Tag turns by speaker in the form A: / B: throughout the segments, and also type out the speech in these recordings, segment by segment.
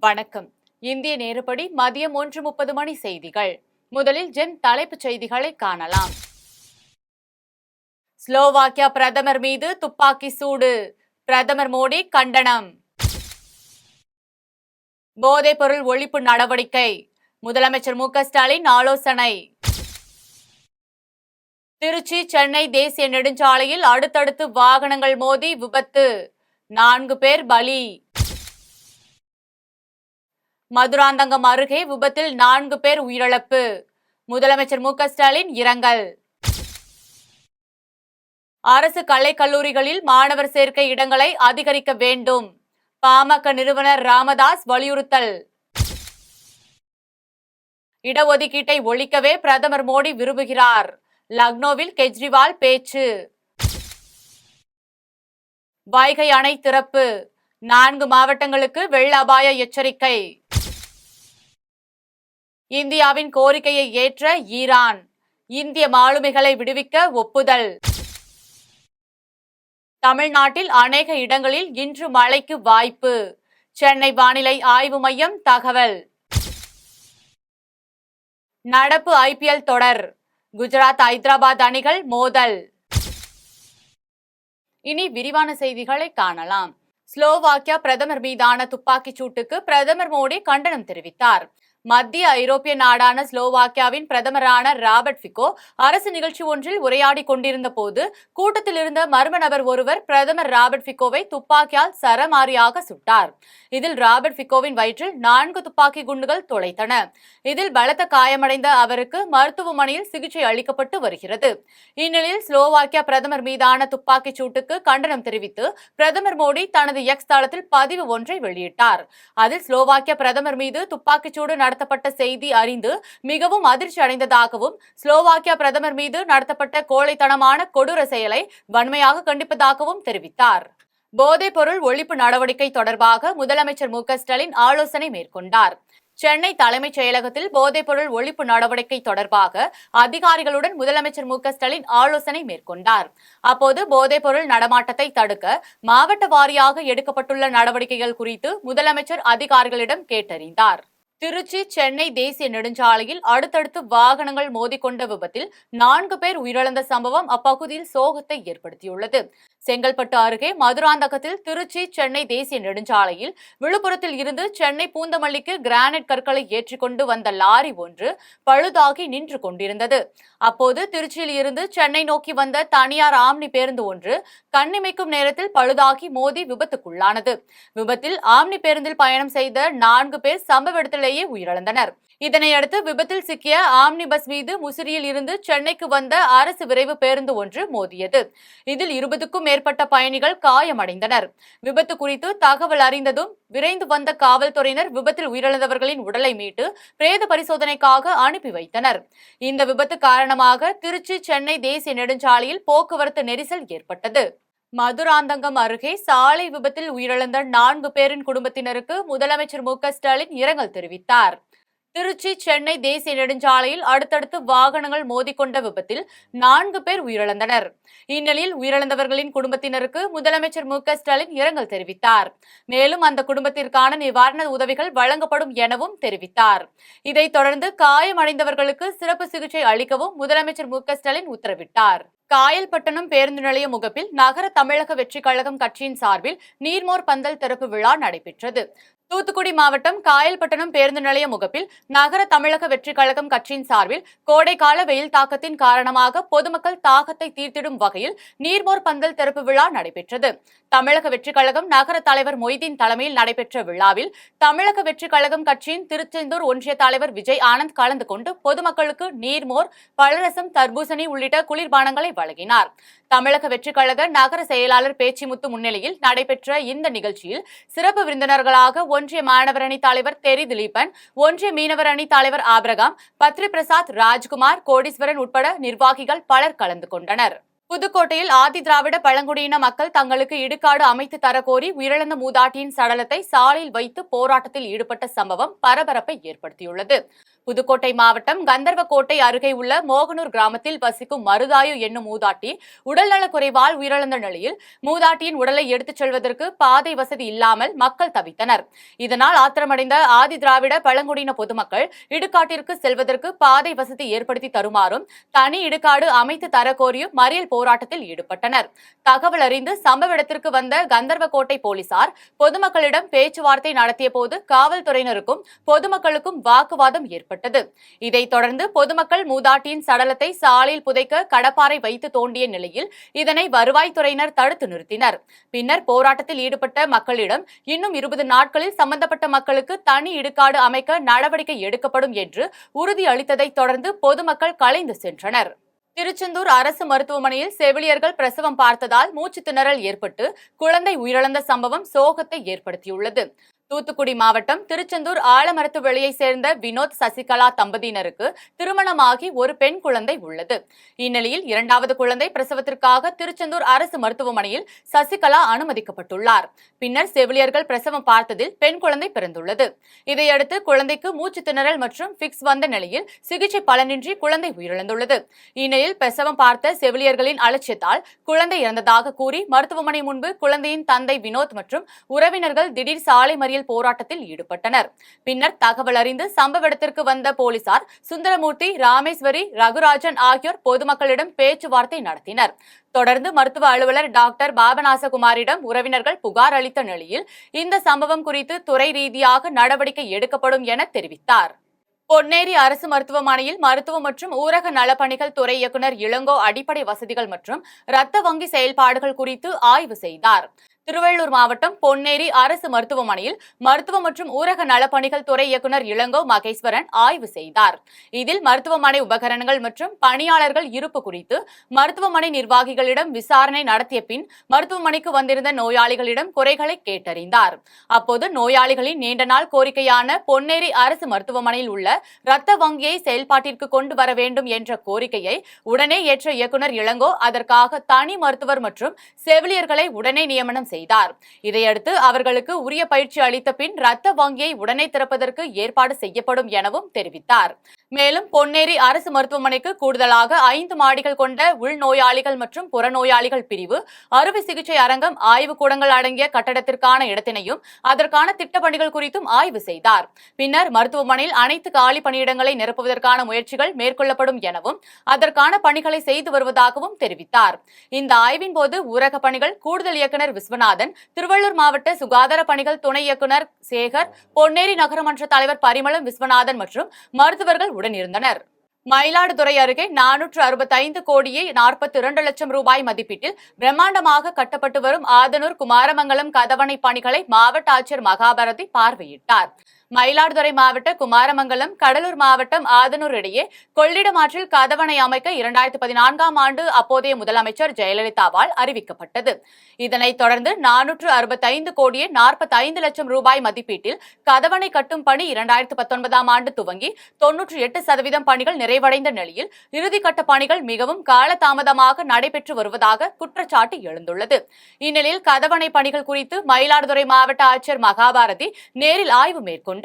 A: வணக்கம். இந்திய நேரப்படி மதியம் 1:30 மணி செய்திகள். முதலில் தலைப்புச் செய்திகளை காணலாம். ஸ்லோவாக்கியா பிரதமர் மீது துப்பாக்கி சூடு, பிரதமர் மோடி கண்டனம். போதைப்பொருள் ஒழிப்பு நடவடிக்கை, முதலமைச்சர் மு.க. ஸ்டாலின் ஆலோசனை. திருச்சி சென்னை தேசிய நெடுஞ்சாலையில் அடுத்தடுத்து வாகனங்கள் மோதி விபத்து, 4 பேர் பலி. மதுராந்தகம் அருகே விபத்தில் 4 பேர் உயிரிழப்பு, முதலமைச்சர் மு.க. ஸ்டாலின் இரங்கல். அரசு கலைக்கல்லூரிகளில் மாணவர் சேர்க்கை இடங்களை அதிகரிக்க வேண்டும், பாமக நிறுவனர் ராமதாஸ் வலியுறுத்தல். இடஒதுக்கீட்டை ஒழிக்கவே பிரதமர் மோடி விரும்புகிறார், லக்னோவில் கெஜ்ரிவால் பேச்சு. வைகை அணை திறப்பு, 4 மாவட்டங்களுக்கு வெள்ள அபாய எச்சரிக்கை. இந்தியாவின் கோரிக்கையை ஏற்ற ஈரான், இந்திய மாலுமிகளை விடுவிக்க ஒப்புதல். தமிழ்நாட்டில் அநேக இடங்களில் இன்று மழைக்கு வாய்ப்பு, சென்னை வானிலை ஆய்வு மையம் தகவல். நடப்பு IPL தொடர், குஜராத் ஐதராபாத் அணிகள் மோதல். இனி விரிவான செய்திகளை காணலாம். ஸ்லோவாக்கியா பிரதமர் மீதான துப்பாக்கிச் சூட்டுக்கு பிரதமர் மோடி கண்டனம் தெரிவித்தார். மத்திய ஐரோப்பிய நாடான ஸ்லோவாக்கியாவின் பிரதமரான ராபர்ட் ஃபிகோ அரசு நிகழ்ச்சி ஒன்றில் உரையாடி கொண்டிருந்த போது கூட்டத்தில் இருந்த மர்ம நபர் ஒருவர் பிரதமர் ராபர்ட் ஃபிகோவை துப்பாக்கியால் சரமாரியாக சுட்டார். இதில் ராபர்ட் ஃபிகோவின் வயிற்றில் 4 துப்பாக்கி குண்டுகள் துளைத்தன. இதில் பலத்த காயமடைந்த அவருக்கு மருத்துவமனையில் சிகிச்சை அளிக்கப்பட்டு வருகிறது. இந்நிலையில் ஸ்லோவாக்கியா பிரதமர் மீதான துப்பாக்கிச் சூட்டுக்கு கண்டனம் தெரிவித்து பிரதமர் மோடி தனது எக்ஸ் தளத்தில் பதிவு ஒன்றை வெளியிட்டார். அதில் ஸ்லோவாக்கியா பிரதமர் மீது துப்பாக்கிச்சூடு நடத்தப்பட்ட செய்தி அறிந்து மிகவும் அதிர்ச்சி அடைந்ததாகவும், ஸ்லோவாக்கியா பிரதமர் மீது நடத்தப்பட்ட கோழைத்தனமான கொடூர செயலை வன்மையாக கண்டிப்பதாகவும் தெரிவித்தார். போதைப் பொருள் ஒழிப்பு நடவடிக்கை தொடர்பாக முதலமைச்சர் மு.க. ஸ்டாலின் ஆலோசனை மேற்கொண்டார். சென்னை தலைமைச் செயலகத்தில் போதைப்பொருள் ஒழிப்பு நடவடிக்கை தொடர்பாக அதிகாரிகளுடன் முதலமைச்சர் மு.க. ஸ்டாலின் ஆலோசனை மேற்கொண்டார். அப்போது போதைப்பொருள் நடமாட்டத்தை தடுக்க மாவட்ட வாரியாக எடுக்கப்பட்டுள்ள நடவடிக்கைகள் குறித்து முதலமைச்சர் அதிகாரிகளிடம் கேட்டறிந்தார். திருச்சி சென்னை தேசிய நெடுஞ்சாலையில் அடுத்தடுத்து வாகனங்கள் மோதிக்கொண்ட விபத்தில் 4 பேர் உயிரிழந்த சம்பவம் அப்பகுதியில் சோகத்தை ஏற்படுத்தியுள்ளது. செங்கல்பட்டு அருகே மதுராந்தகத்தில் திருச்சி சென்னை தேசிய நெடுஞ்சாலையில் விழுப்புரத்தில் இருந்து சென்னை பூந்தமல்லிக்கு கிரானைட் கற்களை ஏற்றிக்கொண்டு வந்த லாரி ஒன்று பழுதாகி நின்று கொண்டிருந்தது. அப்போது திருச்சியில் இருந்து சென்னை நோக்கி வந்த தனியார் ஆம்னி பேருந்து ஒன்று கண்ணிமைக்கும் நேரத்தில் பழுதாகி மோதி விபத்துக்குள்ளானது. விபத்தில் ஆம்னி பேருந்தில் பயணம் செய்த 4 பேர் சம்பவ இடத்திலேயே உயிரிழந்தனர். இதனையடுத்து விபத்தில் சிக்கிய ஆம்னி பஸ் மீது முசிறியில் இருந்து சென்னைக்கு வந்த அரசு விரைவு பேருந்து ஒன்று மோதியது. இதில் 20க்கும் மேற்பட்ட பயணிகள் காயமடைந்தனர். விபத்து குறித்து தகவல் அறிந்ததும் விரைந்து வந்த காவல்துறையினர் விபத்தில் உயிரிழந்தவர்களின் உடலை மீட்டு பிரேத பரிசோதனைக்காக அனுப்பி வைத்தனர். இந்த விபத்து காரணமாக திருச்சி சென்னை தேசிய நெடுஞ்சாலையில் போக்குவரத்து நெரிசல் ஏற்பட்டது. மதுராந்தகம் அருகே சாலை விபத்தில் உயிரிழந்த 4 பேரின் குடும்பத்தினருக்கு முதலமைச்சர் மு.க. ஸ்டாலின் இரங்கல் தெரிவித்தார். திருச்சி சென்னை தேசிய நெடுஞ்சாலையில் அடுத்தடுத்து வாகனங்கள் மோதிக்கொண்ட விபத்தில் 4 பேர் உயிரிழந்தனர். இந்நிலையில் உயிரிழந்தவர்களின் குடும்பத்தினருக்கு முதலமைச்சர் மு.க. ஸ்டாலின் இரங்கல் தெரிவித்தார். மேலும் அந்த குடும்பத்திற்கான நிவாரண உதவிகள் வழங்கப்படும் எனவும் தெரிவித்தார். இதைத் தொடர்ந்து காயமடைந்தவர்களுக்கு சிறப்பு சிகிச்சை அளிக்கவும் முதலமைச்சர் மு.க. ஸ்டாலின் உத்தரவிட்டார். காயல்பட்டணம் பேருந்து நிலைய முகப்பில் நகர தமிழக வெற்றி கழகம் கட்சியின் சார்பில் நீர்மோர் பந்தல் திறப்பு விழா நடைபெற்றது. தூத்துக்குடி மாவட்டம் காயல்பட்டணம் பேருந்து நிலைய முகப்பில் நகர தமிழக வெற்றி கழகம் கட்சியின் சார்பில் கோடைக்கால வெயில் தாக்கத்தின் காரணமாக பொதுமக்கள் தாகத்தை தீர்த்திடும் வகையில் நீர்மோர் பந்தல் திறப்பு விழா நடைபெற்றது. தமிழக வெற்றி கழகம் நகர தலைவர் மொய்தீன் தலைமையில் நடைபெற்ற விழாவில் தமிழக வெற்றி கழகம் கட்சியின் திருச்செந்தூர் ஒன்றிய தலைவர் விஜய் ஆனந்த் கலந்து கொண்டு பொதுமக்களுக்கு நீர்மோர், பழரசம், தர்பூசணி உள்ளிட்ட குளிர்பானங்களை வழங்கினார். தமிழக வெற்றி கழக நகர செயலாளர் பேச்சிமுத்து முன்னிலையில் நடைபெற்ற இந்த நிகழ்ச்சியில் சிறப்பு விருந்தினர்களாக ஒன்றிய மாணவர் அணி தலைவர் தெரி திலீபன், ஒன்றிய மீனவர் அணி தலைவர் ஆபிரகாம், பத்ரி பிரசாத், ராஜ்குமார், கோடீஸ்வரன் உட்பட நிர்வாகிகள் பலர் கலந்து கொண்டனர். புதுக்கோட்டையில் ஆதி திராவிட பழங்குடியின மக்கள் தங்களுக்கு இடுகாடு அமைத்து தரக்கோரி உயிரிழந்த மூதாட்டியின் சடலத்தை சாலையில் வைத்து போராட்டத்தில் ஈடுபட்ட சம்பவம் பரபரப்பை ஏற்படுத்தியுள்ளது. புதுக்கோட்டை மாவட்டம் கந்தர்வக்கோட்டை அருகே உள்ள மோகனூர் கிராமத்தில் வசிக்கும் மருதாயு என்னும் மூதாட்டி உடல்நலக் குறைவால் உயிரிழந்த நிலையில் மூதாட்டியின் உடலை எடுத்துச் செல்வதற்கு பாதை வசதி இல்லாமல் மக்கள் தவித்தனர். இதனால் ஆத்திரமடைந்த ஆதி திராவிட பழங்குடியின பொதுமக்கள் இடுகாட்டிற்கு செல்வதற்கு பாதை வசதி ஏற்படுத்தி தருமாறும் தனி இடுகாடு அமைத்து தரக்கோரியும் மறியல் போராட்டத்தில் ஈடுபட்டனர். தகவல் அறிந்து சம்பவ இடத்திற்கு வந்த கந்தர்வக்கோட்டை போலீசார் பொதுமக்களிடம் பேச்சுவார்த்தை நடத்திய போது காவல்துறையினருக்கும் பொதுமக்களுக்கும் வாக்குவாதம் ஏற்பட்டது. இதைத் தொடர்ந்து பொதுமக்கள் மூதாட்டியின் சடலத்தை சாலையில் புதைக்க கடப்பாரை வைத்து தோண்டிய நிலையில் இதனை வருவாய்த்துறையினர் தடுத்து நிறுத்தினர். பின்னர் போராட்டத்தில் ஈடுபட்ட மக்களிடம் இன்னும் 20 நாட்களில் சம்பந்தப்பட்ட மக்களுக்கு தனி இடுகாடு அமைக்க நடவடிக்கை எடுக்கப்படும் என்று உறுதி அளித்ததைத் தொடர்ந்து பொதுமக்கள் கலைந்து சென்றனர். திருச்செந்தூர் அரசு மருத்துவமனையில் செவிலியர்கள் பிரசவம் பார்த்ததால் மூச்சு திணறல் ஏற்பட்டு குழந்தை உயிரிழந்த சம்பவம் சோகத்தை ஏற்படுத்தியுள்ளது. தூத்துக்குடி மாவட்டம் திருச்செந்தூர் ஆலமரத்து வெளியை சேர்ந்த வினோத் சசிகலா தம்பதியினருக்கு திருமணமாகி ஒரு பெண் குழந்தை உள்ளது. இந்நிலையில் 2வது குழந்தை பிரசவத்திற்காக திருச்செந்தூர் அரசு மருத்துவமனையில் சசிகலா அனுமதிக்கப்பட்டுள்ளார். பின்னர் செவிலியர்கள் பிரசவம் பார்த்ததில் பெண் குழந்தை பிறந்துள்ளது. இதையடுத்து குழந்தைக்கு மூச்சு திணறல் மற்றும் பிக்ஸ் வந்த நிலையில் சிகிச்சை பலனின்றி குழந்தை உயிரிழந்துள்ளது. இந்நிலையில் பிரசவம் பார்த்த செவிலியர்களின் அலட்சியத்தால் குழந்தை இறந்ததாக கூறி மருத்துவமனை முன்பு குழந்தையின் தந்தை வினோத் மற்றும் உறவினர்கள் திடீர் சாலை மறியல் போராட்டத்தில் ஈடுபட்டனர். பின்னர் தகவல் அறிந்து சம்பவ இடத்திற்கு வந்த போலீசார் சுந்தரமூர்த்தி, ராமேஸ்வரி, ரகுராஜன் ஆகியோர் பொதுமக்களிடம் பேச்சுவார்த்தை நடத்தினர். தொடர்ந்து மருத்துவ அலுவலர் டாக்டர் பாபநாசகுமாரிடம் உறவினர்கள் புகார் அளித்த நிலையில் இந்த சம்பவம் குறித்து துறை ரீதியாக நடவடிக்கை எடுக்கப்படும் என தெரிவித்தார். பொன்னேரி அரசு மருத்துவமனையில் மருத்துவ மற்றும் ஊரக நலப்பணிகள் துறை இயக்குநர் இளங்கோ அடிப்படை வசதிகள் மற்றும் இரத்த வங்கி செயல்பாடுகள் குறித்து ஆய்வு செய்தார். திருவள்ளூர் மாவட்டம் பொன்னேரி அரசு மருத்துவமனையில் மருத்துவ மற்றும் ஊரக நலப்பணிகள் துறை இயக்குநர் இளங்கோ மகேஸ்வரன் ஆய்வு செய்தார். இதில் மருத்துவமனை உபகரணங்கள் மற்றும் பணியாளர்கள் இருப்பு குறித்து மருத்துவமனை நிர்வாகிகளிடம் விசாரணை நடத்திய பின் மருத்துவமனைக்கு வந்திருந்த நோயாளிகளிடம் குறைகளை கேட்டறிந்தார். அப்போது நோயாளிகளின் நீண்ட நாள் கோரிக்கையான பொன்னேரி அரசு மருத்துவமனையில் உள்ள இரத்த வங்கியை செயல்பாட்டிற்கு கொண்டு வர வேண்டும் என்ற கோரிக்கையை உடனே ஏற்ற இயக்குநர் இளங்கோ அதற்காக தனி மருத்துவர் மற்றும் செவிலியர்களை உடனே நியமனம் செய்தார். இதையடுத்து அவர்களுக்கு உரிய பயிற்சி அளித்த பின் இரத்த வங்கியை உடனே திறப்பதற்கு ஏற்பாடு செய்யப்படும் எனவும் தெரிவித்தார். மேலும் பொன்னேரி அரசு மருத்துவமனைக்கு கூடுதலாக 5 மாடிகள் கொண்ட உள்நோயாளிகள் மற்றும் புறநோயாளிகள் பிரிவு, அறுவை சிகிச்சை அரங்கம், ஆய்வுக்கூடங்கள் அடங்கிய கட்டடத்திற்கான இடத்தினையும் அதற்கான திட்டப்பணிகள் குறித்தும் ஆய்வு செய்தார். பின்னர் மருத்துவமனையில் அனைத்து காலி பணியிடங்களை நிரப்புவதற்கான முயற்சிகள் மேற்கொள்ளப்படும் எனவும் அதற்கான பணிகளை செய்து வருவதாகவும் தெரிவித்தார். இந்த ஆய்வின் போது ஊரக பணிகள் கூடுதல் இயக்குநர் விஸ்வநாதன், திருவள்ளூர் மாவட்ட சுகாதார பணிகள் துணை இயக்குநர் சேகர், பொன்னேரி நகரமன்ற தலைவர் பரிமளம் விஸ்வநாதன் மற்றும் மருத்துவர்கள் உடனிருந்தனர். மயிலாடுதுறை அருகே 465 கோடியே 42 லட்சம் ரூபாய் மதிப்பீட்டில் பிரம்மாண்டமாக கட்டப்பட்டு வரும் ஆதனூர் குமாரமங்கலம் கதவணை பணிகளை மாவட்ட ஆட்சியர் மகாபாரதி பார்வையிட்டார். மயிலாடுதுறை மாவட்ட குமாரமங்கலம், கடலூர் மாவட்டம் ஆதனூர் இடையே கொள்ளிடம் ஆற்றில் கதவணை அமைக்க 2014ஆம் ஆண்டு அப்போதைய முதலமைச்சர் ஜெயலலிதாவால் அறிவிக்கப்பட்டது. இதனைத் தொடர்ந்து 465 கோடியே 45 லட்சம் ரூபாய் மதிப்பீட்டில் கதவணை கட்டும் பணி 2019ஆம் ஆண்டு துவங்கி 98% பணிகள் நிறைவடைந்த நிலையில் இறுதிக்கட்ட பணிகள் மிகவும் காலதாமதமாக நடைபெற்று வருவதாக குற்றச்சாட்டு எழுந்துள்ளது. இந்நிலையில் கதவணை பணிகள் குறித்து மயிலாடுதுறை மாவட்ட ஆட்சியர் மகாபாரதி நேரில் ஆய்வு மேற்கொண்டார்.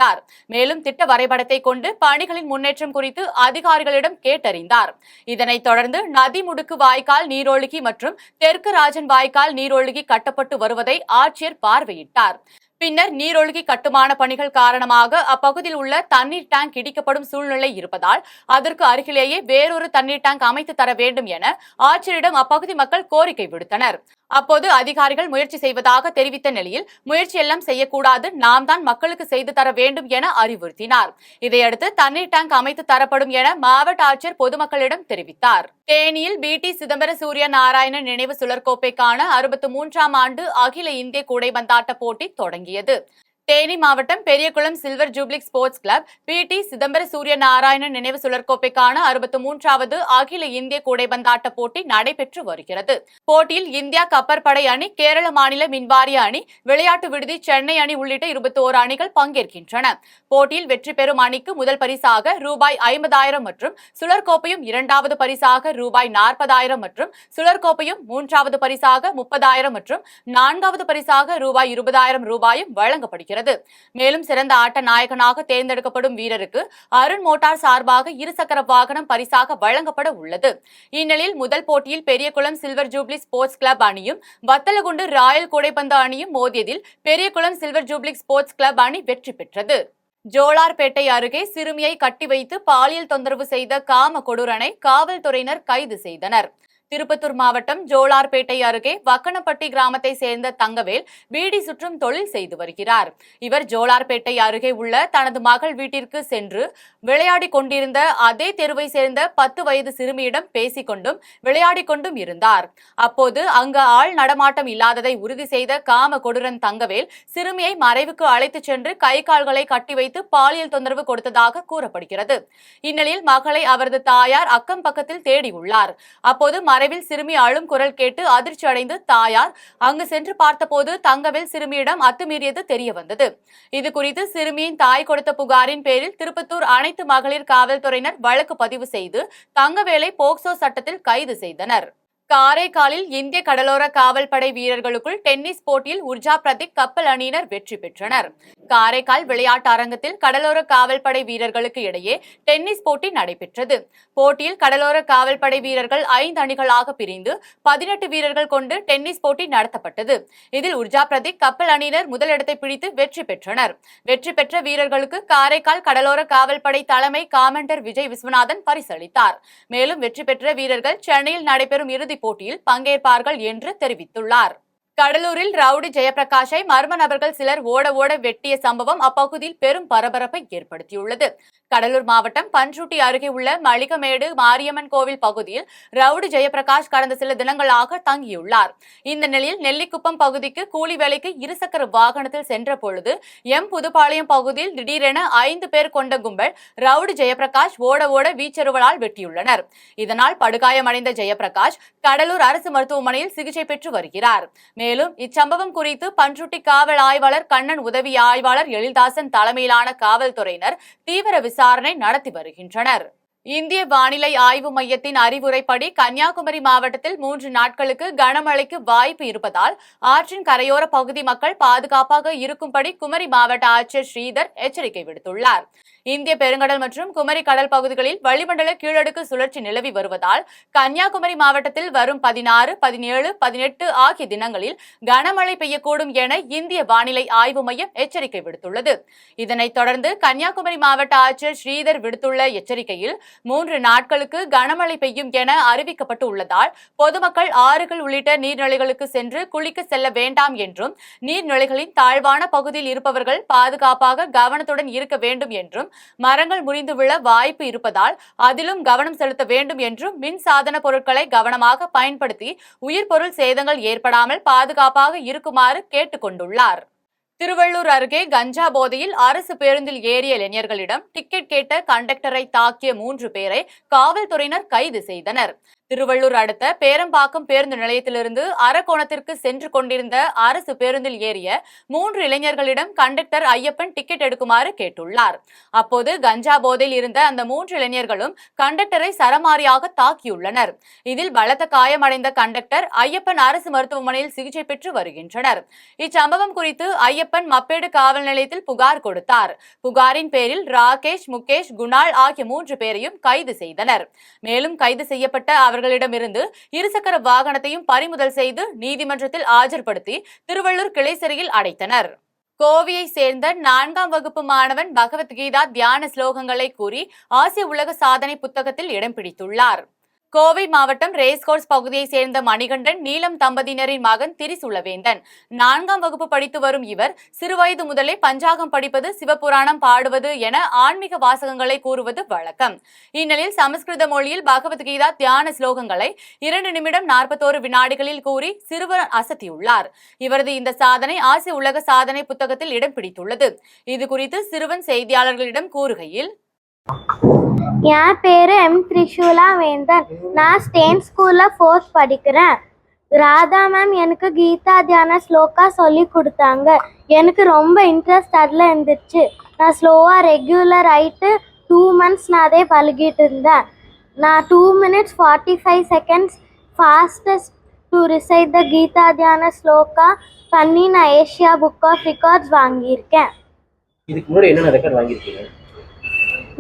A: மேலும் திட்ட வரைபடத்தை கொண்டு பணிகளின் முன்னேற்றம் குறித்து அதிகாரிகளிடம் கேட்டறிந்தார். இதனைத் தொடர்ந்து நதிமுடுக்கு வாய்க்கால் நீரொழுகி மற்றும் தெற்கு ராஜன் வாய்க்கால் நீரொழுகி கட்டப்பட்டு வருவதை ஆட்சியர் பார்வையிட்டார். பின்னர் நீரொழுகி கட்டுமான பணிகள் காரணமாக அப்பகுதியில் உள்ள தண்ணீர் டேங்க் இடிக்கப்படும் சூழ்நிலை இருப்பதால் அதற்கு அருகிலேயே வேறொரு தண்ணீர் டேங்க் அமைத்து தர வேண்டும் என ஆட்சியரிடம் அப்பகுதி மக்கள் கோரிக்கை விடுத்தனர். அப்போது அதிகாரிகள் முயற்சி செய்வதாக தெரிவித்த நிலையில் முயற்சி எல்லாம் செய்யக்கூடாது, நாம் தான் மக்களுக்கு செய்து தர வேண்டும் என அறிவுறுத்தினார். இதையடுத்து தண்ணீர் டேங்க் அமைத்து தரப்படும் என மாவட்ட ஆட்சியர் பொதுமக்களிடம் தெரிவித்தார். தேனியில் பி.டி. சிதம்பர சூரிய நாராயணன் நினைவு சுழற்கோப்பைக்கான 63ஆம் ஆண்டு அகில இந்திய கூடைப்பந்தாட்ட போட்டி தொடங்கியது. தேனி மாவட்டம் Periyakulam silver jubilee sports club PD. Chidambara Surya Narayanan நினைவு சுழற்கோப்பைக்கான 63வது அகில இந்திய கூடைப்பந்தாட்ட போட்டி நடைபெற்று வருகிறது. போட்டியில் இந்தியா கப்பற்படை அணி, கேரள மாநில மின்வாரிய அணி, விளையாட்டு விடுதி சென்னை அணி உள்ளிட்ட 21 அணிகள் பங்கேற்கின்றன. போட்டியில் வெற்றி பெறும் அணிக்கு முதல் பரிசாக ரூபாய் 50,000 மற்றும் சுழற்கோப்பையும், 2வது பரிசாக ரூபாய் 40,000 மற்றும் சுழற்கோப்பையும், 3வது பரிசாக 30,000 மற்றும் 4வது பரிசாக ரூபாய் 20,000 ரூபாயும் வழங்கப்படுகிறது. கூறப்படுகிறது. மேலும் சிறந்த ஆட்ட நாயகனாக தேர்ந்தெடுக்கப்படும் வீரருக்கு அருண் மோட்டார் சார்பாக இருசக்கர வாகனம் பரிசாக வழங்கப்பட உள்ளது. இந்நிலையில் முதல் போட்டியில் Periyakulam silver jubilee sports club அணியும் வத்தலகுண்டு ராயல் கூடைப்பந்து அணியும் மோதியதில் Periyakulam silver jubilee sports club அணி வெற்றி பெற்றது. ஜோலார்பேட்டை அருகே சிறுமியை கட்டி வைத்து பாலியல் தொந்தரவு செய்த காம கொடூரனை காவல்துறையினர் கைது செய்தனர். திருப்பத்தூர் மாவட்டம் ஜோலார்பேட்டை அருகே வக்கனப்பட்டி கிராமத்தை சேர்ந்த தங்கவேல் பீடி சுற்றும் தொழில் செய்து வருகிறார். இவர் ஜோலார்பேட்டை அருகே உள்ள தனது மகள் வீட்டிற்கு சென்று விளையாடி கொண்டிருந்த அதே தெருவை சேர்ந்த 10 வயது சிறுமியிடம் பேசிக்கொண்டும் விளையாடி கொண்டும் இருந்தார். அப்போது அங்கு ஆள் நடமாட்டம் இல்லாததை உறுதி செய்த காம கொடூரன் தங்கவேல் சிறுமியை மறைவுக்கு அழைத்துச் சென்று கை கால்களை கட்டி வைத்து பாலியல் தொந்தரவு கொடுத்ததாக கூறப்படுகிறது. இந்நிலையில் மகளை அவரது தாயார் அக்கம் பக்கத்தில் தேடியுள்ளார். அப்போது மறைவில் சிறுமி அழும் குரல் கேட்டு அதிர்ச்சி அடைந்து தாயார் அங்கு சென்று பார்த்தபோது தங்கவேல் சிறுமியிடம் அத்துமீறியது தெரிய வந்தது. இது குறித்து சிறுமியின் தாய் கொடுத்த புகாரின் பேரில் திருப்பத்தூர் அனைத்து மகளிர் காவல்துறையினர் வழக்கு பதிவு செய்து தங்கவேலை போக்சோ சட்டத்தில் கைது செய்தனர். காரைக்காலில் இந்திய கடலோர காவல்படை வீரர்களுக்குள் டென்னிஸ் போட்டியில் உர்ஜா பிரதீக் கப்பல் அணியினர் வெற்றி பெற்றனர். காரைக்கால் விளையாட்டு அரங்கத்தில் கடலோர காவல்படை வீரர்களுக்கு இடையே டென்னிஸ் போட்டி நடைபெற்றது. போட்டியில் கடலோர காவல்படை வீரர்கள் 5 அணிகளாக பிரிந்து 18 வீரர்கள் கொண்டு டென்னிஸ் போட்டி நடத்தப்பட்டது. இதில் உர்ஜா பிரதீக் கப்பல் அணியினர் முதலிடத்தை பிடித்து வெற்றி பெற்றனர். வெற்றி பெற்ற வீரர்களுக்கு காரைக்கால் கடலோர காவல்படை தலைமை காமெண்டர் விஜய் விஸ்வநாதன் பரிசளித்தார். மேலும் வெற்றி பெற்ற வீரர்கள் சென்னையில் நடைபெறும் இறுதிப் போட்டியில் பங்கேற்பார்கள் என்று தெரிவித்துள்ளார். கடலூரில் ரவுடி ஜெயபிரகாஷை மர்ம நபர்கள் சிலர் ஓட வெட்டிய சம்பவம் அப்பகுதியில் பெரும் பரபரப்பை ஏற்படுத்தியுள்ளது. கடலூர் மாவட்டம் பன்ருட்டி அருகே உள்ள மளிகமேடு மாரியம்மன் கோவில் பகுதியில் ரவுடி ஜெயபிரகாஷ் கடந்த சில தினங்களாக தங்கியுள்ளார். இந்த நிலையில் நெல்லிக்குப்பம் பகுதிக்கு கூலி வேலைக்கு இருசக்கர வாகனத்தில் சென்ற பொழுது புதுப்பாளையம் பகுதியில் திடீரென 5 பேர் கொண்ட கும்பல் ரவுடி ஜெயபிரகாஷ் ஓட வீச்செருவலால் வெட்டியுள்ளனர். இதனால் படுகாயமடைந்த ஜெயபிரகாஷ் கடலூர் அரசு மருத்துவமனையில் சிகிச்சை பெற்று வருகிறார். மேலும் இச்சம்பவம் குறித்து பன்ருட்டி காவல் ஆய்வாளர் கண்ணன் உதவி ஆய்வாளர் எழில்தாசன் தலைமையிலான காவல்துறையினர் தீவிர விசாரணை நடத்தி வருகின்றனர். இந்திய வானிலை ஆய்வு மையத்தின் அறிவுரைப்படி கன்னியாகுமரி மாவட்டத்தில் 3 நாட்களுக்கு கனமழைக்கு வாய்ப்பு இருப்பதால் ஆற்றின் கரையோர பகுதி மக்கள் பாதுகாப்பாக இருக்கும்படி குமரி மாவட்ட ஆட்சியர் ஸ்ரீதர் எச்சரிக்கை விடுத்துள்ளார். இந்திய பெருங்கடல் மற்றும் குமரி கடல் பகுதிகளில் வளிமண்டல கீழடுக்கு சுழற்சி நிலவி வருவதால் கன்னியாகுமரி மாவட்டத்தில் வரும் 16, 17, 18 ஆகிய தினங்களில் கனமழை பெய்யக்கூடும் என இந்திய வானிலை ஆய்வு மையம் எச்சரிக்கை விடுத்துள்ளது. இதனைத் தொடர்ந்து கன்னியாகுமரி மாவட்ட ஆட்சியர் ஸ்ரீதர் விடுத்துள்ள எச்சரிக்கையில் 3 நாட்களுக்கு கனமழை பெய்யும் என அறிவிக்கப்பட்டு உள்ளதால் பொதுமக்கள் ஆறுகள் உள்ளிட்ட நீர்நிலைகளுக்கு சென்று குளிக்க செல்ல வேண்டாம் என்றும் நீர்நிலைகளின் தாழ்வான பகுதியில் இருப்பவர்கள் பாதுகாப்பாக கவனத்துடன் இருக்க வேண்டும் என்றும் மரங்கள் முறிந்து விழ வாய்ப்பு இருப்பதால் அதிலும் கவனம் செலுத்த வேண்டும் என்றும் மின் சாதன பொருட்களை கவனமாக பயன்படுத்தி உயிர் பொருள் சேதங்கள் ஏற்படாமல் பாதுகாப்பாக இருக்குமாறு கேட்டுக் கொண்டுள்ளார். திருவள்ளூர் அருகே கஞ்சா போதையில் அரசு பேருந்தில் ஏறிய இளைஞர்களிடம் டிக்கெட் கேட்ட கண்டக்டரை தாக்கிய 3 பேரை காவல்துறையினர் கைது செய்தனர். திருவள்ளூர் அடுத்த பேரம்பாக்கம் பேருந்து நிலையத்திலிருந்து அரக்கோணத்திற்கு சென்று கொண்டிருந்த அரசு பேருந்தில் ஏறிய 3 இளைஞர்களிடம் கண்டக்டர் ஐயப்பன் டிக்கெட் எடுக்குமாறு கேட்டுள்ளார். அப்போது கஞ்சா போதையில் இருந்த அந்த 3 இளைஞர்களும் கண்டக்டரை சரமாரியாக தாக்கியுள்ளனர். இதில் பலத்த காயமடைந்த கண்டக்டர் ஐயப்பன் அரசு மருத்துவமனையில் சிகிச்சை பெற்று வருகின்றனர். இச்சம்பவம் குறித்து ஐயப்பன் மப்பேடு காவல் நிலையத்தில் புகார் கொடுத்தார். புகாரின் பேரில் ராகேஷ், முகேஷ், குணால் ஆகிய 3 பேரையும் கைது செய்தனர். மேலும் கைது செய்யப்பட்ட அவர்களிடமிருந்து இருசக்கர வாகனத்தையும் பறிமுதல் செய்து நீதிமன்றத்தில் ஆஜர்படுத்தி திருவள்ளூர் கிளை சிறையில் அடைத்தனர். கோவையை சேர்ந்த 4ஆம் வகுப்பு மாணவன் பகவத்கீதா தியான ஸ்லோகங்களை கூறி ஆசிய உலக சாதனை புத்தகத்தில் இடம் பிடித்துள்ளார். கோவை மாவட்டம் ரேஸ்கோர்ஸ் பகுதியை சேர்ந்த மணிகண்டன் நீலம் தம்பதியினரின் மகன் திரிசுலவேந்தன் 4ஆம் வகுப்பு படித்து வரும் இவர் சிறுவயது முதலே பஞ்சாங்கம் படிப்பது, சிவபுராணம் பாடுவது என ஆன்மீக வாசகங்களை கூறுவது வழக்கம். இந்நிலையில் சமஸ்கிருத மொழியில் பகவத்கீதா தியான ஸ்லோகங்களை 2 நிமிடம் 41 வினாடிகளில் கூறி சிறுவன் அசத்தியுள்ளார். இவரது இந்த சாதனை ஆசிய உலக சாதனை புத்தகத்தில் இடம் பிடித்துள்ளது. இது குறித்து சிறுவன் செய்தியாளர்களிடம் கூறுகையில்,
B: என் பேரு திரிசூலா வேந்தன். நான் ஸ்டேன் ஸ்கூல்ல 4th படிக்கிறேன். ராதா மேம் எனக்கு கீதா தியான ஸ்லோகா சொல்லி கொடுத்தாங்க. எனக்கு ரொம்ப இன்ட்ரெஸ்ட் அதில் இருந்துச்சு. நான் ஸ்லோவா ரெகுலர் ஆயிட்டு 2 months நான் அதே பழகிட்டு இருந்தேன். நான் 2 minutes 45 seconds fastest to recite the Gita Dhyana Sloka பண்ணி நான் ஏஷியா புக் ஆஃப் ரெக்கார்ட்ஸ் வாங்கியிருக்கேன்.
C: இதுக்கு முன்னாடி என்னென்ன ரெக்கார்ட் வாங்கியிருக்கீங்க?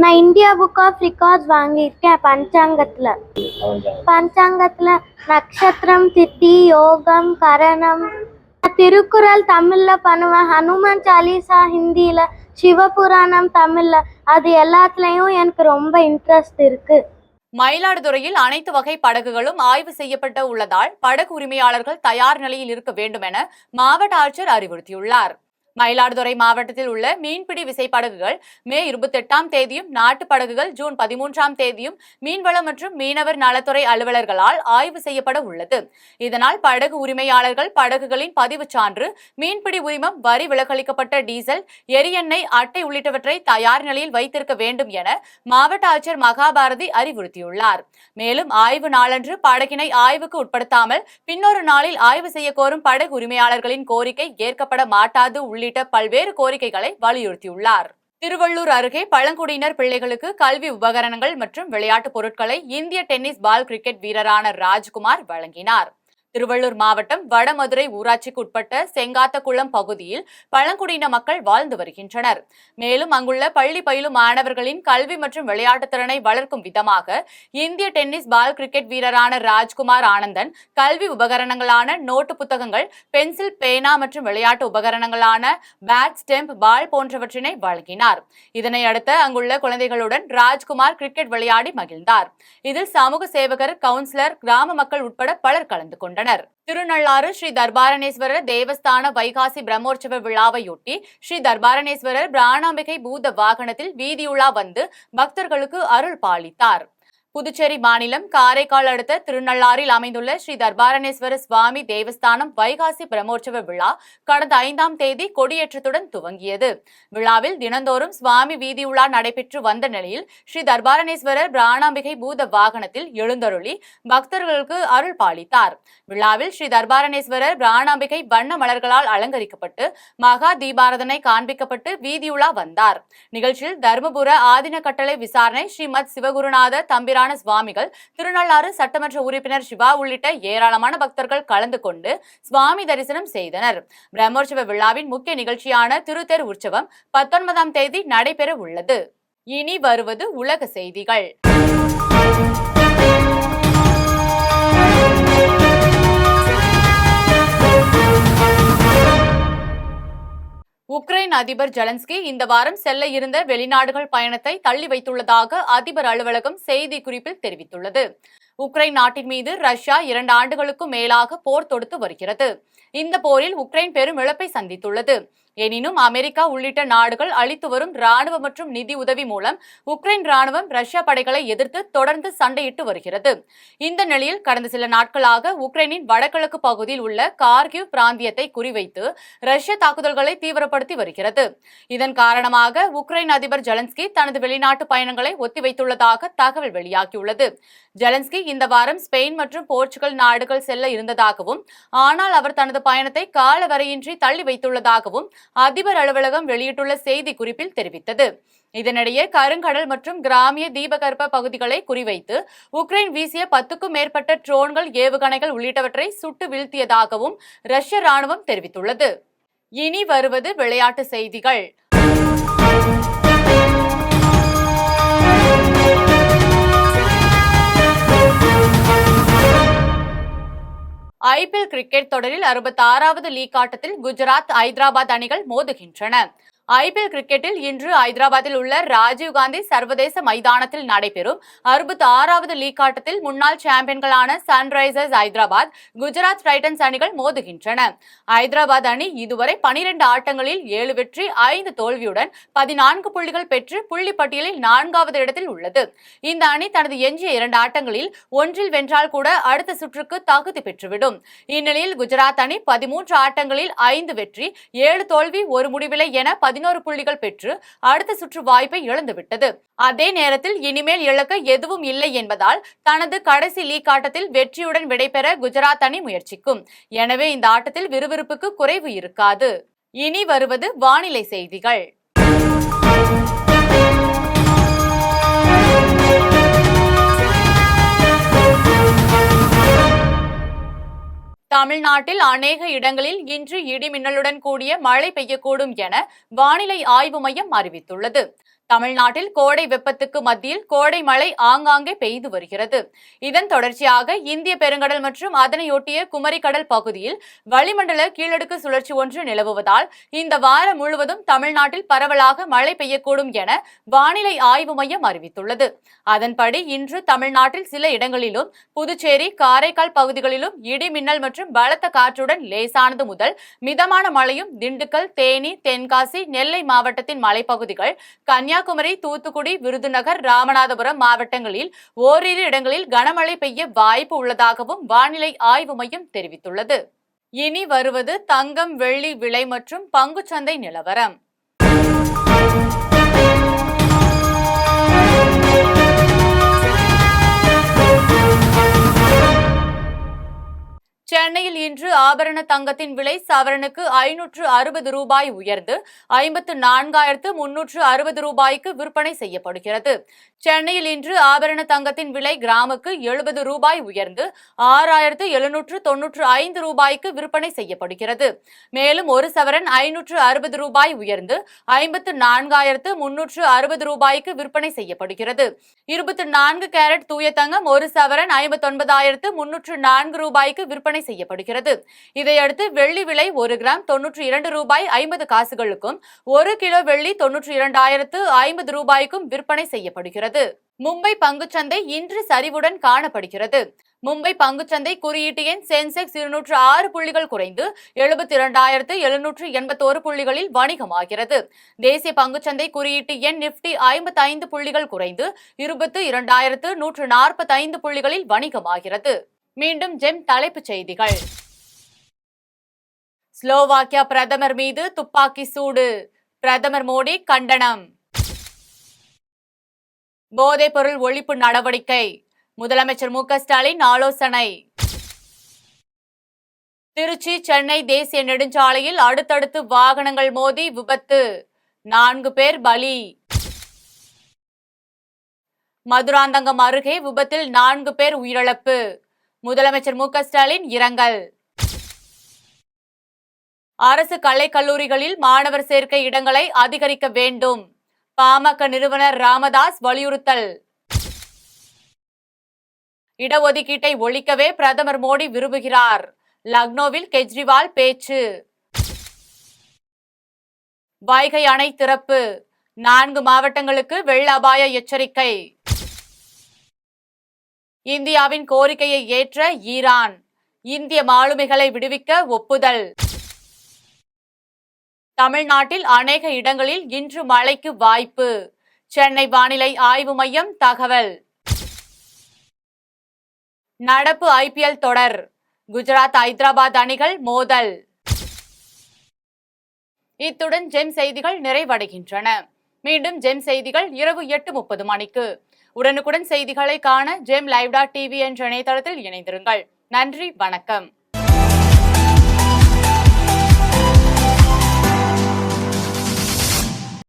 B: நான் இந்தியா புக் ஆஃப் ரெக்கார்ட்ஸ் வாங்கியிருக்கேன். பஞ்சாங்கத்தில் நட்சத்திரம், திதி, யோகம், கரணம். திருக்குறள் தமிழில் பண்ணுவேன். ஹனுமான் சாலிசா ஹிந்தியில், சிவபுராணம் தமிழில். அது எல்லாத்துலேயும் எனக்கு ரொம்ப இன்ட்ரெஸ்ட் இருக்கு.
A: மயிலாடுதுறையில் அனைத்து வகை படகுகளும் ஆய்வு செய்யப்பட்டு உள்ளதால் படகு உரிமையாளர்கள் தயார் நிலையில் இருக்க வேண்டும் என மாவட்ட ஆட்சியர் அறிவுறுத்தியுள்ளார். மயிலாடுதுறை மாவட்டத்தில் உள்ள மீன்பிடி விசைப்படகுகள் மே 28ஆம் தேதியும், நாட்டு படகுகள் ஜூன் 13ஆம் தேதியும் மீன்வளம் மற்றும் மீனவர் நலத்துறை அலுவலர்களால் ஆய்வு செய்யப்பட உள்ளது. இதனால் படகு உரிமையாளர்கள் படகுகளின் பதிவுச் சான்று, மீன்பிடி உரிமம், வரி விலக்களிக்கப்பட்ட டீசல், எரியெண்ணெய் அட்டை உள்ளிட்டவற்றை தயார் நிலையில் வைத்திருக்க வேண்டும் என மாவட்ட ஆட்சியர் மகாபாரதி அறிவுறுத்தியுள்ளார். மேலும் ஆய்வு நாளன்று படகினை ஆய்வுக்கு உட்படுத்தாமல் பின்னொரு நாளில் ஆய்வு செய்ய கோரும் படகு உரிமையாளர்களின் கோரிக்கை ஏற்கப்பட மாட்டாது உள்ளிட்ட பல்வேறு கோரிக்கைகளை வலியுறுத்தியுள்ளார். திருவள்ளூர் அருகே பழங்குடியினர் பிள்ளைகளுக்கு கல்வி உபகரணங்கள் மற்றும் விளையாட்டுப் பொருட்களை இந்திய டென்னிஸ் பால் கிரிக்கெட் வீரரான ராஜ்குமார் வழங்கினார். திருவள்ளூர் மாவட்டம் வடமதுரை ஊராட்சிக்கு உட்பட்ட செங்காத்தகுளம் பகுதியில் பழங்குடியின மக்கள் வாழ்ந்து வருகின்றனர். மேலும் அங்குள்ள பள்ளி பயிலும் மாணவர்களின் கல்வி மற்றும் விளையாட்டு திறனை வளர்க்கும் விதமாக இந்திய டென்னிஸ் பால் கிரிக்கெட் வீரரான ராஜ்குமார் ஆனந்தன் கல்வி உபகரணங்களான நோட்டு புத்தகங்கள், பென்சில், பேனா மற்றும் விளையாட்டு உபகரணங்களான பேட், ஸ்டெம்ப், பால் போன்றவற்றினை வழங்கினார். இதனை அடுத்து அங்குள்ள குழந்தைகளுடன் ராஜ்குமார் கிரிக்கெட் விளையாடி மகிழ்ந்தார். இதில் சமூக சேவகர், கவுன்சிலர், கிராம மக்கள் உட்பட பலர் கலந்து கொண்டனர். திருநள்ளாறு ஸ்ரீ தர்பாரணேஸ்வரர் தேவஸ்தான வைகாசி பிரம்மோற்சவ விழாவையொட்டி ஸ்ரீ தர்பாரணேஸ்வரர் பிராணாம்பிகை பூத வாகனத்தில் வீதியுலா வந்து பக்தர்களுக்கு அருள் பாலித்தார். புதுச்சேரி மாநிலம் காரைக்கால் அடுத்த திருநள்ளாறில் அமைந்துள்ள ஸ்ரீ தர்பாரணேஸ்வர சுவாமி தேவஸ்தானம் வைகாசி பிரம்மோற்சவ விழா கடந்த 5ஆம் தேதி கொடியேற்றத்துடன் துவங்கியது. விழாவில் தினந்தோறும் சுவாமி வீதியுலா நடைபெற்று வந்த நிலையில் ஸ்ரீ தர்பாரணேஸ்வரர் பிராணாம்பிகை பூத வாகனத்தில் எழுந்தருளி பக்தர்களுக்கு அருள் பாலித்தார். விழாவில் ஸ்ரீ தர்பாரணேஸ்வரர் பிராணாம்பிகை வண்ண மலர்களால் அலங்கரிக்கப்பட்டு மகா தீபாரதனை காண்பிக்கப்பட்டு வீதியுலா வந்தார். நிகழ்ச்சியில் தர்மபுர ஆதின கட்டளை விசாரணை ஸ்ரீமத் சிவகுருநாத தம்பிரான சுவாமிகள், திருநள்ளாறு சட்டமன்ற உறுப்பினர் சிவா உள்ளிட்ட ஏராளமான பக்தர்கள் கலந்து கொண்டு சுவாமி தரிசனம் செய்தனர். பிரம்மோற்சவ விழாவின் முக்கிய நிகழ்ச்சியான திருத்தேர் உற்சவம் 19ஆம் தேதி நடைபெற உள்ளது. இனி வருவது உலக செய்திகள். உக்ரைன் அதிபர் ஜெலன்ஸ்கி இந்த வாரம் செல்ல இருந்த வெளிநாடுகள் பயணத்தை தள்ளி வைத்துள்ளதாக அதிபர் அலுவலகம் செய்தி குறிப்பில் தெரிவித்துள்ளது. உக்ரைன் நாட்டின் மீது ரஷ்யா 2 ஆண்டுகளுக்கும் மேலாக போர் தொடுத்து வருகிறது. இந்த போரில் உக்ரைன் பெரும் இழப்பை சந்தித்துள்ளது. எனினும் அமெரிக்கா உள்ளிட்ட நாடுகள் அளித்து வரும் ராணுவ மற்றும் நிதி உதவி மூலம் உக்ரைன் ராணுவம் ரஷ்யா படைகளை எதிர்த்து தொடர்ந்து சண்டையிட்டு வருகிறது. இந்த நிலையில் கடந்த சில நாட்களாக உக்ரைனின் வடகிழக்கு பகுதியில் உள்ள கார்கிவ் பிராந்தியத்தை குறிவைத்து ரஷ்ய தாக்குதல்களை தீவிரப்படுத்தி வருகிறது. இதன் காரணமாக உக்ரைன் அதிபர் ஜெலன்ஸ்கி தனது வெளிநாட்டு பயணங்களை ஒத்திவைத்துள்ளதாக தகவல் வெளியாகியுள்ளது. ஜெலன்ஸ்கி இந்த வாரம் ஸ்பெயின் மற்றும் போர்ச்சுகல் நாடுகள் செல்ல இருந்ததாகவும், ஆனால் அவர் தனது பயணத்தை காலவரையின்றி தள்ளி வைத்துள்ளதாகவும் அதிபர் அலுவலகம் வெளியிட்டுள்ள செய்தி குறிப்பில் தெரிவித்தது. இதனிடையே கருங்கடல் மற்றும் கிராமிய தீபகற்ப பகுதிகளை குறிவைத்து உக்ரைன் வீசிய 10க்கும் மேற்பட்ட ட்ரோன்கள், ஏவுகணைகள் உள்ளிட்டவற்றை சுட்டு வீழ்த்தியதாகவும் ரஷ்ய ராணுவம் தெரிவித்துள்ளது. இனி வருவது விளையாட்டு செய்திகள். IPL கிரிக்கெட் தொடரில் 66வது லீக் ஆட்டத்தில் குஜராத், ஐதராபாத் அணிகள் மோதுகின்றன. IPL கிரிக்கெட்டில் இன்று ஐதராபாத்தில் உள்ள ராஜீவ்காந்தி சர்வதேச மைதானத்தில் நடைபெறும் 66வது லீக் ஆட்டத்தில் முன்னாள் சாம்பியன்களான சன்ரைசர்ஸ் ஐதராபாத், குஜராத் டைட்டன்ஸ் அணிகள் மோதுகின்றன. ஐதராபாத் அணி இதுவரை 12 ஆட்டங்களில் 7 வெற்றி, 5 தோல்வியுடன் 14 புள்ளிகள் பெற்று புள்ளி பட்டியலில் 4வது இடத்தில் உள்ளது. இந்த அணி தனது எஞ்சிய 2 ஆட்டங்களில் ஒன்றில் வென்றால் கூட அடுத்த சுற்றுக்கு தகுதி பெற்றுவிடும். இந்நிலையில் குஜராத் அணி 13 ஆட்டங்களில் 5 வெற்றி, 7 தோல்வி, 1 முடிவில்லை என 11 புள்ளிகள் பெற்று அடுத்த சுற்று வாய்ப்பை இழந்துவிட்டது. அதே நேரத்தில் இனிமேல் இழக்க எதுவும் இல்லை என்பதால் தனது கடைசி லீக் ஆட்டத்தில் வெற்றியுடன் விடைபெற குஜராத் அணி முயற்சிக்கும். எனவே இந்த ஆட்டத்தில் விறுவிறுப்புக்கு குறைவு இருக்காது. இனி வருவது வானிலை செய்திகள். தமிழ்நாட்டில் அநேக இடங்களில் இன்று இடி மின்னலுடன் கூடிய மழை பெய்யக்கூடும் என வானிலை ஆய்வு மையம் அறிவித்துள்ளது. தமிழ்நாட்டில் கோடை வெப்பத்துக்கு மத்தியில் கோடை மழை ஆங்காங்கே பெய்து வருகிறது. இதன் தொடர்ச்சியாக இந்திய பெருங்கடல் மற்றும் அதனையொட்டிய குமரிக்கடல் பகுதியில் வளிமண்டல கீழடுக்கு சுழற்சி ஒன்று நிலவுவதால் இந்த வாரம் முழுவதும் தமிழ்நாட்டில் பரவலாக மழை பெய்யக்கூடும் என வானிலை ஆய்வு மையம் அறிவித்துள்ளது. அதன்படி இன்று தமிழ்நாட்டில் சில இடங்களிலும் புதுச்சேரி, காரைக்கால் பகுதிகளிலும் இடி மின்னல் மற்றும் பலத்த காற்றுடன் லேசானது முதல் மிதமான மழையும், திண்டுக்கல், தேனி, தென்காசி, நெல்லை மாவட்டத்தின் மலைப்பகுதிகள், கன்னியாகுமரி, தூத்துக்குடி, விருதுநகர், ராமநாதபுரம் மாவட்டங்களில் ஓரிரு இடங்களில் கனமழை பெய்ய வாய்ப்பு உள்ளதாகவும் வானிலை ஆய்வு மையம் தெரிவித்துள்ளது. இனி வருவது தங்கம், வெள்ளி விலை மற்றும் பங்குச்சந்தை நிலவரம். சென்னையில் இன்று ஆபரண தங்கத்தின் விலை சவரனுக்கு 560 ரூபாய் உயர்ந்து 54,360 ரூபாய்க்கு விற்பனை செய்யப்படுகிறது. சென்னையில் இன்று ஆபரண தங்கத்தின் விலை கிராமுக்கு 70 ரூபாய் உயர்ந்து 6,795 ரூபாய்க்கு விற்பனை செய்யப்படுகிறது. மேலும் ஒரு சவரன் 560 ரூபாய் உயர்ந்து 54,360 ரூபாய்க்கு விற்பனை செய்யப்படுகிறது. 24 கேரட் தூய தங்கம் ஒரு சவரன் 59,304 ரூபாய்க்கு விற்பனை செய்யப்படுகிறது. இதையடுத்து வெள்ளி விலை 1 கிராம் 92 ரூபாய் 50 காசுகளுக்கும், 1 கிலோ வெள்ளி 92,050 ரூபாய்க்கும் விற்பனை செய்யப்படுகிறது. மும்பை பங்குச்சந்தை இன்று சரிவுடன் காணப்படுகிறது. மும்பை பங்குச்சந்தை குறியீட்டு எண் சென்செக்ஸ் 206 புள்ளிகள் குறைந்து 72,781 புள்ளிகளில் வணிகமாகிறது. தேசிய பங்குச்சந்தை குறியீட்டு எண் நிப்டி 55 புள்ளிகள் குறைந்து 22,145 புள்ளிகளில் வணிகமாகிறது. மீண்டும் ஜெம் தலைப்புச் செய்திகள். ஸ்லோவாக்கியா பிரதமர் மீது துப்பாக்கி சூடு, பிரதமர் மோடி கண்டனம். போதைப் பொருள் ஒழிப்பு நடவடிக்கை, முதலமைச்சர் மு.க. ஸ்டாலின் ஆலோசனை. திருச்சி, சென்னை தேசிய நெடுஞ்சாலையில் அடுத்தடுத்து வாகனங்கள் மோதி விபத்து, 4 பேர் பலி. மதுராந்தகம் அருகே விபத்தில் 4 பேர் உயிரிழப்பு, முதலமைச்சர் மு.க. ஸ்டாலின் இரங்கல். அரசு கலைக்கல்லூரிகளில் மாணவர் சேர்க்கை இடங்களை அதிகரிக்க வேண்டும், பாமக நிறுவனர் ராமதாஸ் வலியுறுத்தல். இடஒதுக்கீட்டை ஒழிக்கவே பிரதமர் மோடி விரும்புகிறார், லக்னோவில் கெஜ்ரிவால் பேச்சு. வைகை அணை திறப்பு, 4 மாவட்டங்களுக்கு வெள்ள அபாய எச்சரிக்கை. இந்தியாவின் கோரிக்கையை ஏற்ற ஈரான், இந்திய மாலுமிகளை விடுவிக்க ஒப்புதல். தமிழ்நாட்டில் அநேக இடங்களில் இன்று மழைக்கு வாய்ப்பு, சென்னை வானிலை ஆய்வு மையம் தகவல். நடப்பு IPL தொடர், குஜராத், ஐதராபாத் அணிகள் மோதல். இத்துடன் ஜெம் செய்திகள் நிறைவடைகின்றன. மீண்டும் ஜெம் செய்திகள் இரவு 8:30 மணிக்கு. உடனுக்குடன் செய்திகளை காண ஜெம் live.tv என்ற இணையதளத்தில் இணைந்திருங்கள். நன்றி, வணக்கம்.